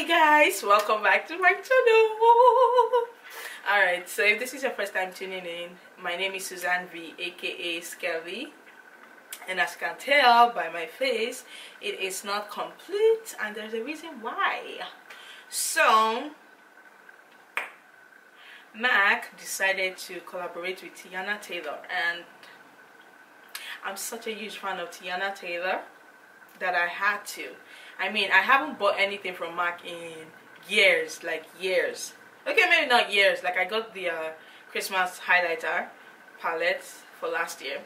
guys, welcome back to my channel. Alright, so if this is your first time tuning in, my name is Susan.vee, aka Skelly, and as you can tell by my face, it is not complete, and there's a reason why. So Mac decided to collaborate with Teyana Taylor, and I'm such a huge fan of Teyana Taylor that I had to. I mean, I haven't bought anything from Mac in years, like years. Okay, maybe not years. Like I got the Christmas highlighter palette for last year,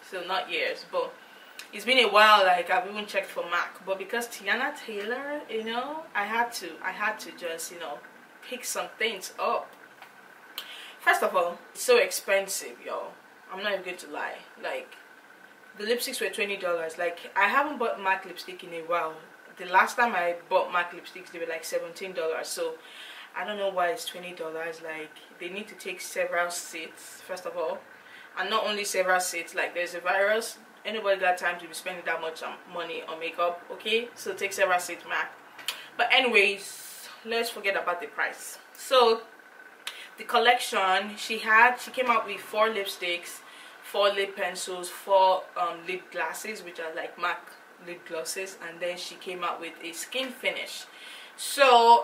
so not years, but it's been a while. Like I've even checked for Mac, but because Teyana Taylor, you know, I had to just, you know, pick some things up. First of all, it's so expensive, y'all. I'm not even going to lie. Like the lipsticks were $20. Like I haven't bought Mac lipstick in a while. The last time I bought Mac lipsticks, they were like $17. So I don't know why it's $20. Like they need to take several seats, first of all, and not only several seats. Like there's a virus. Anybody got time to be spending that much money on makeup? Okay, so take several seats, Mac. But anyways, let's forget about the price. So the collection she came out with 4 lipsticks, 4 lip pencils, 4 lip glosses, which are like Mac lip glosses, and then she came out with a skin finish. So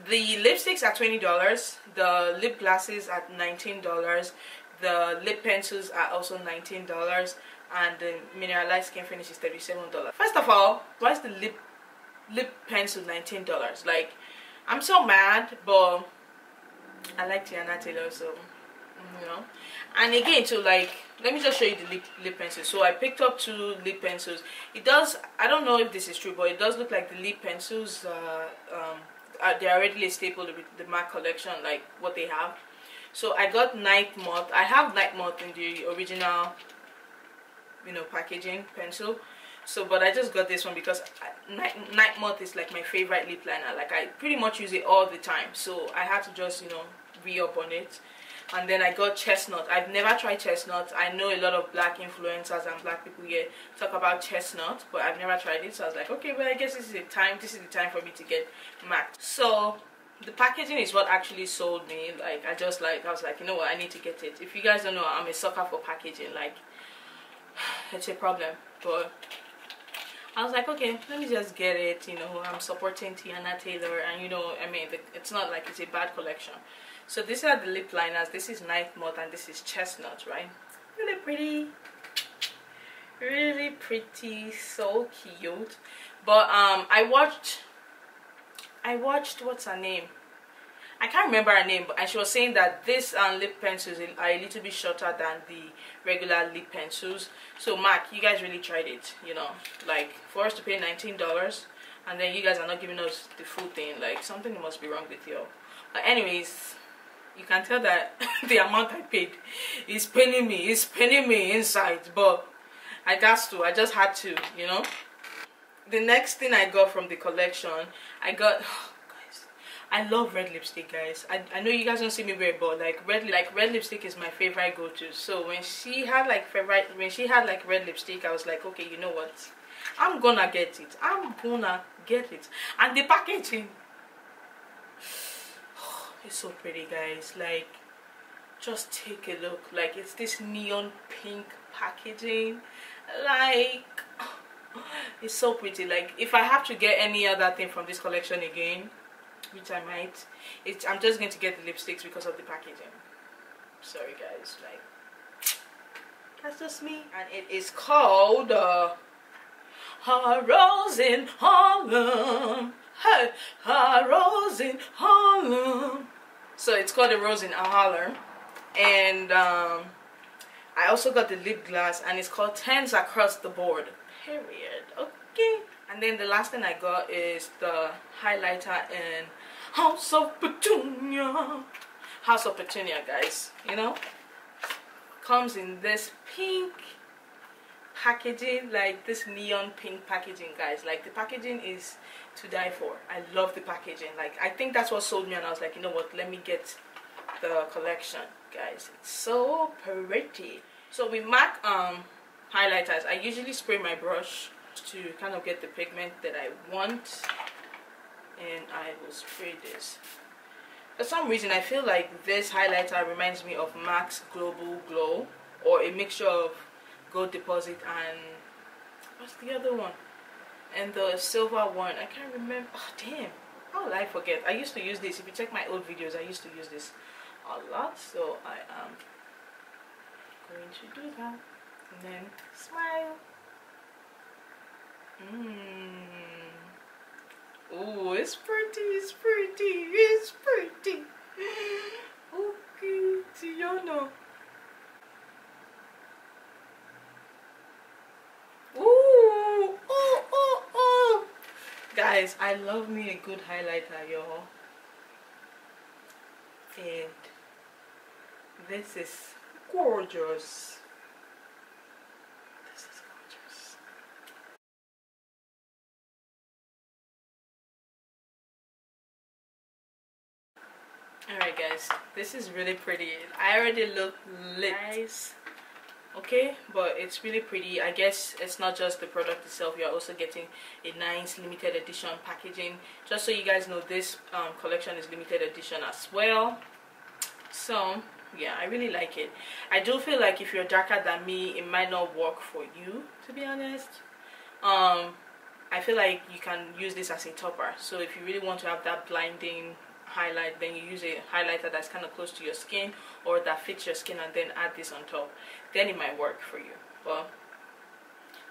the lipsticks are $20, the lip glosses are $19, the lip pencils are also $19, and the Mineralize skin finish is $37. First of all, why is the lip pencil $19? Like, I'm so mad, but I like Teyana Taylor, so you know. And again, to like, let me just show you the lip pencils. So I picked up 2 lip pencils. It does, I don't know if this is true, but it does look like the lip pencils they're already a staple with the MAC collection, like what they have. So I got Night Moth. I have Night Moth in the original, you know, packaging pencil. So, but I just got this one because Night Moth is like my favorite lip liner. Like I pretty much use it all the time. So I had to just, you know, re-up on it. And then I got Chestnut. I've never tried Chestnut. I know a lot of black influencers and black people here talk about Chestnut, but I've never tried it. So I was like, okay, well, I guess this is the time for me to get MAC. So the packaging is what actually sold me. Like I was like, you know what, I need to get it. If you guys don't know, I'm a sucker for packaging. Like it's a problem, but I was like, okay, let me just get it. You know, I'm supporting Teyana Taylor, and you know, I mean, it's not like it's a bad collection. So these are the lip liners. This is Night Moth and this is Chestnut, right? Really pretty. Really pretty. So cute. But I watched what's her name? I can't remember her name, and she was saying that this lip pencils are a little bit shorter than the regular lip pencils. So Mac, you guys really tried it, you know. Like for us to pay $19 and then you guys are not giving us the full thing, like something must be wrong with you. But anyways, you can tell that the amount I paid is paining me inside, but I just had to, you know. The next thing I got from the collection, I got, oh, guys, I love red lipstick, guys. I know you guys don't see me wear, but like red lipstick is my favorite go-to. So when she had like red lipstick, I was like, okay, you know what, I'm gonna get it. And the packaging, it's so pretty, guys. Like just take a look. Like it's this neon pink packaging. Like it's so pretty. Like if I have to get any other thing from this collection again, which I might, I'm just going to get the lipsticks because of the packaging. Sorry guys, like that's just me. And it is called A Rose in Harlem. Hey, A Rose in Harlem. So it's called A Rose in Harlem. And I also got the lip gloss, and it's called Tens Across the Board. Period. Okay. And then the last thing I got is the highlighter in House of Petunia. House of Petunia, guys. You know, comes in this pink packaging, like this neon pink packaging, guys. Like the packaging is to die for. I love the packaging. Like I think that's what sold me, and I was like, you know what, let me get the collection, guys. It's so pretty. So with MAC highlighters, I usually spray my brush to kind of get the pigment that I want and I will spray this. For some reason, I feel like this highlighter reminds me of MAC's Global Glow, or a mixture of Gold Deposit and what's the other one? And the silver one. I can't remember. Oh, damn. How will I forget? I used to use this. If you check my old videos, I used to use this a lot. So I am going to do that. And then smile. Oh, it's pretty, it's pretty, it's pretty. Okay, Teyana. Ooh, oh, oh, oh. Guys, I love me a good highlighter, y'all. And this is gorgeous. This is gorgeous. Alright guys, this is really pretty. I already look lit. Nice. Okay, but it's really pretty. I guess it's not just the product itself, you're also getting a nice limited edition packaging. Just so you guys know, this collection is limited edition as well. So yeah, I really like it. I do feel like if you're darker than me, it might not work for you, to be honest. I feel like you can use this as a topper. So if you really want to have that blinding highlight, then you use a highlighter that's kind of close to your skin or that fits your skin, and then add this on top, then it might work for you. But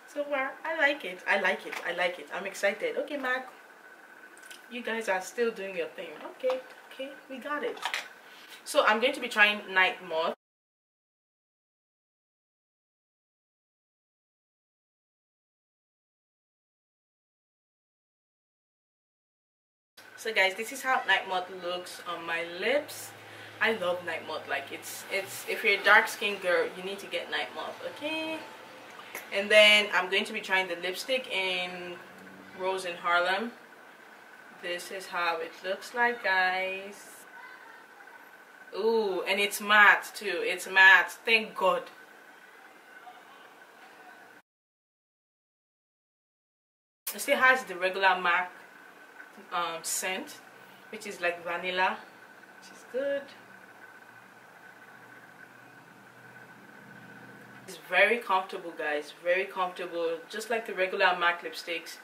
so far, I like it. I like it. I like it. I'm excited. Okay, Mac, you guys are still doing your thing. Okay, okay, we got it. So I'm going to be trying Night Moth. So guys, this is how Night Moth looks on my lips. I love Night Moth. Like it's if you're a dark skinned girl, you need to get Night Moth, okay? And then I'm going to be trying the lipstick in Rose in Harlem. This is how it looks like, guys. Ooh, and it's matte too. It's matte. Thank God. It still has the regular MAC scent, which is like vanilla, which is good. It's very comfortable, guys. Very comfortable, just like the regular MAC lipsticks.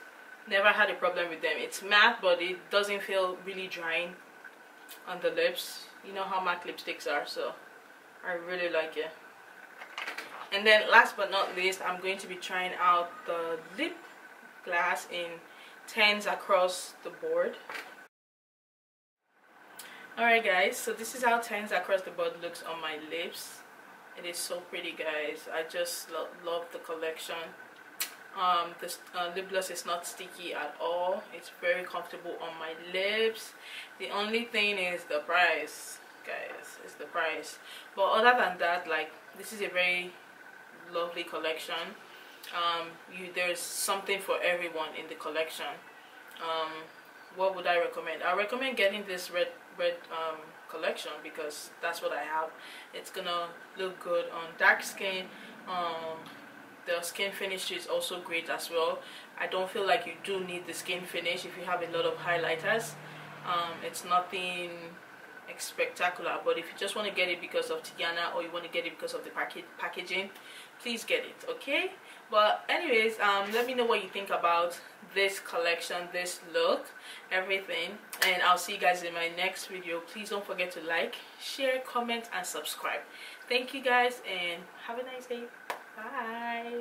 Never had a problem with them. It's matte, but it doesn't feel really drying on the lips. You know how MAC lipsticks are, so I really like it. And then last but not least, I'm going to be trying out the lip gloss in 10s across the board. Alright guys, so this is how 10s across the board looks on my lips. It is so pretty, guys. I just love the collection. This lip gloss is not sticky at all. It's very comfortable on my lips. The only thing is the price, guys. It's the price. But other than that, like, this is a very lovely collection. There's something for everyone in the collection. What would I recommend? I recommend getting this red collection because that's what I have. It's gonna look good on dark skin. The skin finish is also great as well. I don't feel like you do need the skin finish if you have a lot of highlighters. It's nothing spectacular, but if you just want to get it because of Teyana, or you want to get it because of the packaging, please get it, okay? But anyways, let me know what you think about this collection, this look, everything, and I'll see you guys in my next video. Please don't forget to like, share, comment, and subscribe. Thank you guys, and have a nice day. Bye.